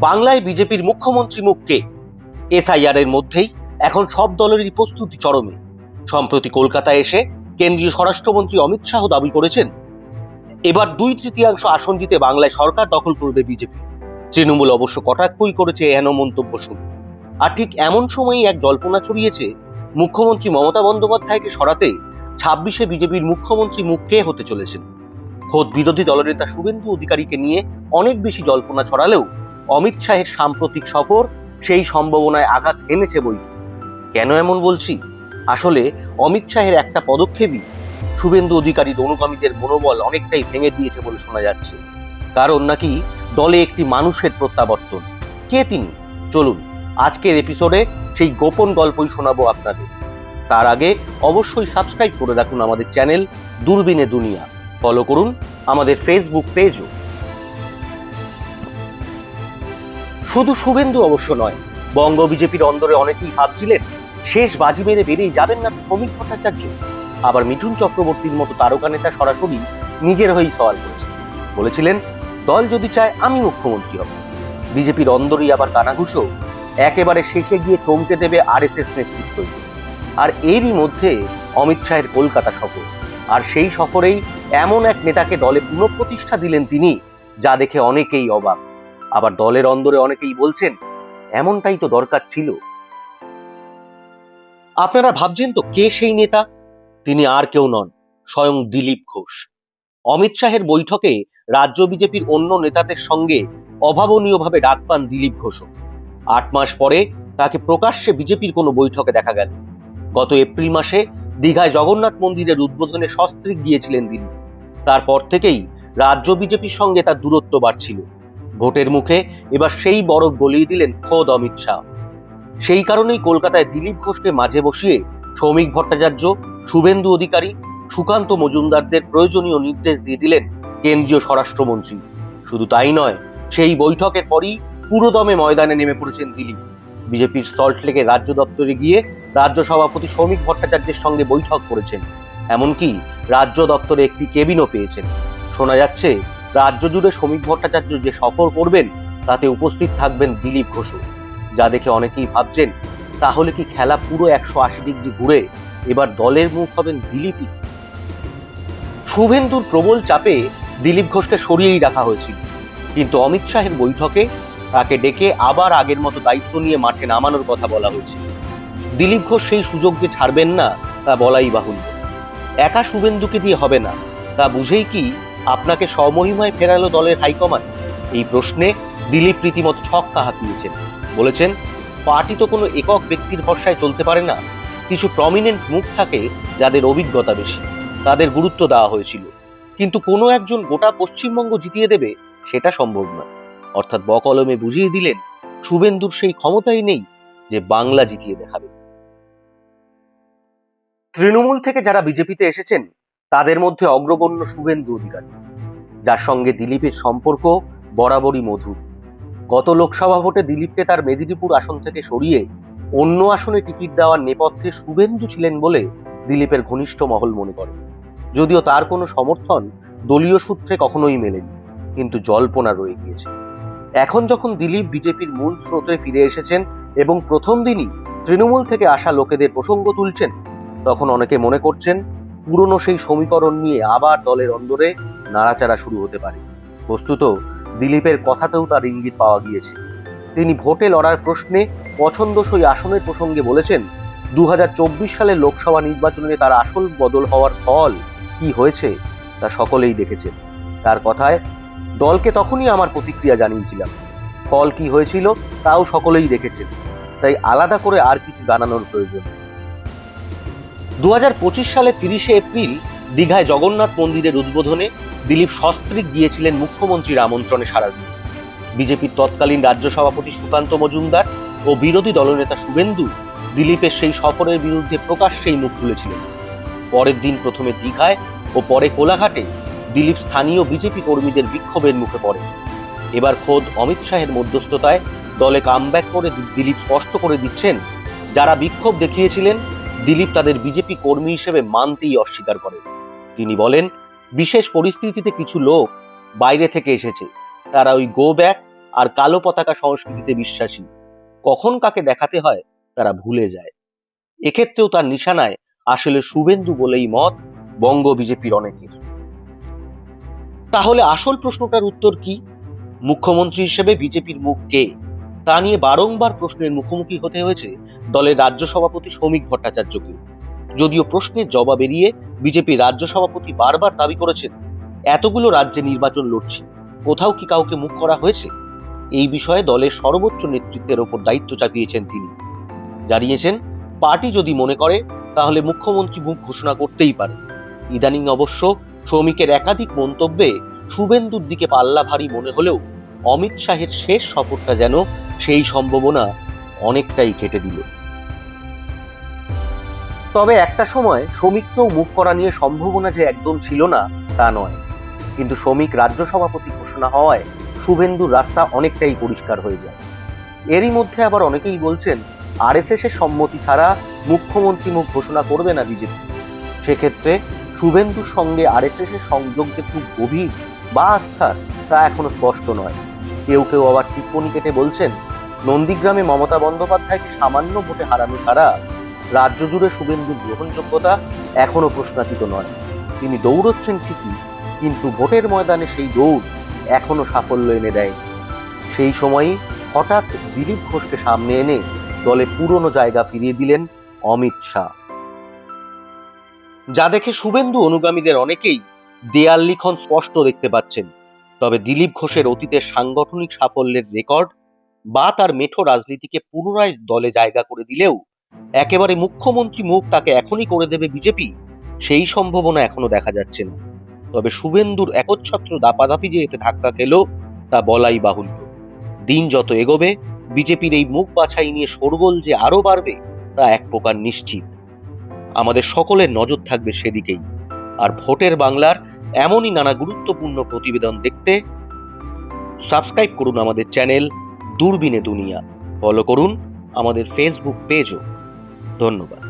বাংলায় বিজেপির মুখ্যমন্ত্রী মুখ কে? এসআইআর এর মধ্যেই এখন সব দলেরই প্রস্তুতি চরমে। সম্প্রতি কলকাতায় এসে কেন্দ্রীয় স্বরাষ্ট্রমন্ত্রী অমিত শাহ দাবি করেছেন, এবার 2/3 আসন জিতে বাংলায় সরকার দখল করবে বিজেপি। তৃণমূল অবশ্য কটাক্ষই করেছে এহেন মন্তব্য শুনে। আর ঠিক এমন সময়ই এক জল্পনা ছড়িয়েছে, মুখ্যমন্ত্রী মমতা বন্দ্যোপাধ্যায়কে সরাতে 26-এ বিজেপির মুখ্যমন্ত্রী মুখ কে হতে চলেছেন। খোদ বিরোধী দলনেতা শুভেন্দু অধিকারীকে নিয়ে অনেক বেশি জল্পনা ছড়ালেও অমিত শাহের সাম্প্রতিক সফর সেই সম্ভাবনায় আঘাত এনেছে বই। কেন এমন বলছি? আসলে অমিত শাহের একটা পদক্ষেপই শুভেন্দু অধিকারীর অনুগামীদের মনোবল অনেকটাই ভেঙে দিয়েছে বলে শোনা যাচ্ছে। কারণ নাকি দলে একটি মানুষের প্রত্যাবর্তন। কে তিনি? চলুন আজকের এপিসোডে সেই গোপন গল্পই শোনাবো আপনাদের। তার আগে অবশ্যই সাবস্ক্রাইব করে রাখুন আমাদের চ্যানেল দূরবীনে দুনিয়া, ফলো করুন আমাদের ফেসবুক পেজও। শুধু শুভেন্দু অবশ্য নয়, বঙ্গ বিজেপির অন্দরে অনেকেই ভাবছিলেন শেষ বাজি মেরে বেরিয়ে যাবেন না শ্রমিক ভট্টাচার্য। আবার মিঠুন চক্রবর্তীর মতো তারকা নেতা সরাসরি নিজের হয়েই সওয়াল করেছেন, বলেছিলেন দল যদি চায় আমি মুখ্যমন্ত্রী হব। বিজেপির অন্দরই আবার কানাঘুষো একেবারে শেষে গিয়ে চমকে দেবে আরএসএস নেতৃত্ব। আর এরই মধ্যে অমিত শাহের কলকাতা সফর, আর সেই সফরেই এমন এক নেতাকে দলে পুনঃপ্রতিষ্ঠা দিলেন তিনি, যা দেখে অনেকেই অবাক। আবার দলের অন্দরে অনেকেই বলছেন এমনটাই তো দরকার ছিল। আপনারা ভাবছেন তো কে সেই নেতা? তিনি আর কেউ নন, স্বয়ং দিলীপ ঘোষ। অমিত শাহের বৈঠকে রাজ্য বিজেপির অন্য নেতাদের সঙ্গে অভাবনীয়ভাবে ডাক পান দিলীপ ঘোষ। 8 মাস পরে তাকে প্রকাশ্যে বিজেপির কোনো বৈঠকে দেখা গেল। গত এপ্রিল মাসে দীঘায় জগন্নাথ মন্দিরের উদ্বোধনে সস্ত্রীক গিয়েছিলেন দিলীপ। তারপর থেকেই রাজ্য বিজেপির সঙ্গে তার দূরত্ব বাড়ছিল। ভোটের মুখে এবার সেই বরফ গলিয়ে দিলেন খোদ অমিত শাহ। সেই কারণেই কলকাতায় দিলীপ ঘোষকে মাঝে বসিয়ে শ্রমিক ভট্টাচার্য, শুভেন্দু অধিকারী, সুকান্ত মজুমদারদের প্রয়োজনীয় নির্দেশ দিয়ে দিলেন কেন্দ্রীয় স্বরাষ্ট্রমন্ত্রী। শুধু তাই নয়, সেই বৈঠকের পরই পুরোদমে ময়দানে নেমে পড়েছেন দিলীপ। বিজেপির সল্টলেকের রাজ্য দপ্তরে গিয়ে রাজ্য সভাপতি শ্রমিক ভট্টাচার্যের সঙ্গে বৈঠক করেছেন। এমনকি রাজ্য দপ্তরে একটি কেবিনও পেয়েছেন। শোনা যাচ্ছে রাজ্য জুড়ে শ্রমিক ভট্টাচার্য যে সফর করবেন তাতে উপস্থিত থাকবেন দিলীপ ঘোষও। যা দেখে অনেকেই ভাবছেন তাহলে কি খেলা পুরো 180 ডিগ্রি ঘুরে এবার দলের মুখ হবেন দিলীপই? শুভেন্দুর প্রবল চাপে দিলীপ ঘোষকে সরিয়েই রাখা হয়েছিল, কিন্তু অমিত শাহের বৈঠকে তাকে ডেকে আবার আগের মতো দায়িত্ব নিয়ে মাঠে নামানোর কথা বলা হয়েছে। দিলীপ ঘোষ সেই সুযোগ যে ছাড়বেন না তা বলাই বাহুল্য। একা শুভেন্দুকে দিয়ে হবে না, তা বুঝেই কি আপনাকে স্বমহিমায় ফেরালো দলের হাইকমান্ড? এই প্রশ্নে দিলীপ রীতিমতো ছক্কা হাঁকিয়েছেন। বলেছেন পার্টি তো কোনো একক ব্যক্তির ভরসায় চলতে পারে না। কিছু প্রমিনেন্ট মুখ থাকে যাদের অভিজ্ঞতা বেশি, তাদের গুরুত্ব দেওয়া হয়েছিল, কিন্তু কোনো একজন গোটা পশ্চিমবঙ্গ জিতিয়ে দেবে সেটা সম্ভব নয়। অর্থাৎ বকলমে বুঝিয়ে দিলেন শুভেন্দুর সেই ক্ষমতাই নেই যে বাংলা জিতিয়ে দেখাবে। তৃণমূল থেকে যারা বিজেপিতে এসেছেন তাদের মধ্যে অগ্রগণ্য শুভেন্দু অধিকারী, যার সঙ্গে দিলীপের সম্পর্ক বরাবরই মধুর। গত লোকসভা ভোটে দিলীপকে তার মেদিনীপুর আসন থেকে সরিয়ে অন্য আসনে টিকিট দেওয়ার নেপথ্যে শুভেন্দু ছিলেন বলে দিলীপের ঘনিষ্ঠ মহল মনে করে। যদিও তার কোনো সমর্থন দলীয় সূত্রে কখনোই মেলেনি, কিন্তু জল্পনা রয়ে গিয়েছে। এখন যখন দিলীপ বিজেপির মূল স্রোতে ফিরে এসেছেন এবং প্রথম দিনই তৃণমূল থেকে আসা লোকেদের প্রসঙ্গ তুলছেন, তখন অনেকে মনে করছেন পুরনো সেই সমীকরণ নিয়ে আবার দলের অন্দরে নাড়াচাড়া শুরু হতে পারে। বস্তুত দিলীপের কথাতেও তার ইঙ্গিত পাওয়া গিয়েছে। তিনি ভোটে লড়ার প্রশ্নে পছন্দসই আসনের প্রসঙ্গে বলেছেন 2024 সালের লোকসভা নির্বাচনে তার আসল বদল হওয়ার ফল কি হয়েছে তা সকলেই দেখেছেন। তার কথায়, দলকে তখনই আমার প্রতিক্রিয়া জানিয়েছিলাম, ফল কি হয়েছিল তাও সকলেই দেখেছেন, তাই আলাদা করে আর কিছু জানানোর প্রয়োজন। 2025 সালের 30শে এপ্রিল দীঘায় জগন্নাথ মন্দিরের উদ্বোধনে দিলীপ সস্ত্রীক গিয়েছিলেন মুখ্যমন্ত্রীর আমন্ত্রণে সাড়া দিয়ে। বিজেপির তৎকালীন রাজ্য সভাপতি সুকান্ত মজুমদার ও বিরোধী দলনেতা শুভেন্দু দিলীপের সেই সফরের বিরুদ্ধে প্রকাশ্যেই মুখ খুলেছিলেন। পরের দিন প্রথমে দীঘায় ও পরে কোলাঘাটে দিলীপ স্থানীয় বিজেপি কর্মীদের বিক্ষোভের মুখে পড়েন। এবার খোদ অমিত শাহের মধ্যস্থতায় দলে কামব্যাক করে দিলীপ স্পষ্ট করে দিচ্ছেন, যারা বিক্ষোভ দেখিয়েছিলেন দিলীপ তাদের বিজেপি কর্মী হিসেবে মানতেই অস্বীকার করেন। তিনি বলেন, বিশেষ পরিস্থিতিতে কিছু লোক বাইরে থেকে এসেছে, তারা ওই গো ব্যাক আর কালো পতাকা সংস্কৃতিতে বিশ্বাসী। কখন কাকে দেখাতে হয় তারা ভুলে যায়। এক্ষেত্রেও তার নিশানায় আসলে শুভেন্দু বলেই মত বঙ্গ বিজেপির অনেকের। তাহলে আসল প্রশ্নটার উত্তর কি? মুখ্যমন্ত্রী হিসেবে বিজেপির মুখ কে? তা নিয়ে বারংবার প্রশ্নের মুখোমুখি হতে হয়েছে দলের রাজ্য সভাপতি শ্রমিক ভট্টাচার্যকে। যদিও প্রশ্নের জবাব এড়িয়ে বিজেপির রাজ্য সভাপতি বারবার দাবি করেছেন, এতগুলো রাজ্যে নির্বাচন লড়ছি, কোথাও কি কাউকে মুখ করা হয়েছে? এই বিষয়ে দলের সর্বোচ্চ নেতৃত্বের ওপর দায়িত্ব চাপিয়েছেন তিনি। জানিয়েছেন, পার্টি যদি মনে করে তাহলে মুখ্যমন্ত্রী মুখ ঘোষণা করতেই পারে। ইদানিং অবশ্য শ্রমিকের একাধিক মন্তব্যে শুভেন্দুর দিকে পাল্লা ভারী মনে হলেও অমিত শাহের শেষ সফরটা যেন সেই সম্ভাবনা অনেকটাই কেটে দিল। তবে একটা সময় শ্রমিককেও মুখ করা নিয়ে সম্ভাবনা যে একদম ছিল না তা নয়, কিন্তু শ্রমিক রাজ্য সভাপতি ঘোষণা হওয়ায় শুভেন্দুর রাস্তা অনেকটাই পরিষ্কার হয়ে যায়। এরই মধ্যে আবার অনেকেই বলছেন, আরএসএস এর সম্মতি ছাড়া মুখ্যমন্ত্রী মুখ ঘোষণা করবে না বিজেপি। সেক্ষেত্রে শুভেন্দুর সঙ্গে আরএসএস এর সংযোগ যে খুব গভীর বা আস্থার তা এখনো স্পষ্ট নয়। কেউ কেউ আবার টিপ্পনি কেটে বলছেন, নন্দীগ্রামে মমতা বন্দ্যোপাধ্যায়কে সামান্য ভোটে হারানো ছাড়া রাজ্য জুড়ে শুভেন্দুর গ্রহণযোগ্যতা এখনো প্রশ্নাতীত নয়। তিনি দৌড়চ্ছেন ঠিকই, কিন্তু ভোটের ময়দানে সেই দৌড় এখনো সাফল্য এনে দেয়। সেই সময়ই হঠাৎ দিলীপ ঘোষকে সামনে এনে দলে পুরনো জায়গা ফিরিয়ে দিলেন অমিত শাহ। যা দেখে শুভেন্দু অনুগামীদের অনেকেই দেয়াল লিখন স্পষ্ট দেখতে পাচ্ছেন। তবে দিলীপ ঘোষের অতীতের সাংগঠনিক সাফল্যের রেকর্ড বা তার মেঠো রাজনীতিকে পুনরায় দলে জায়গা করে দিলেও একেবারে মুখ্যমন্ত্রী মুখ তাকে এখনই করে দেবে বিজেপি, সেই সম্ভাবনা এখনো দেখা যাচ্ছে না। তবে শুভেন্দুর একচ্ছত্র দাপাদাপি যে এতে ধাক্কা খেল তা বলাই বাহুল্য। দিন যত এগোবে বিজেপির এই মুখ বাছাই নিয়ে শোরগোল যে আরো বাড়বে তা এক প্রকার নিশ্চিত। আমাদের সকলের নজর থাকবে সেদিকেই। আর ভোটের বাংলার এমনই নানা গুরুত্বপূর্ণ প্রতিবেদন দেখতে সাবস্ক্রাইব করুন আমাদের চ্যানেল দূরবীনে দুনিয়া, ফলো করুন আমাদের ফেসবুক পেজও। ধন্যবাদ।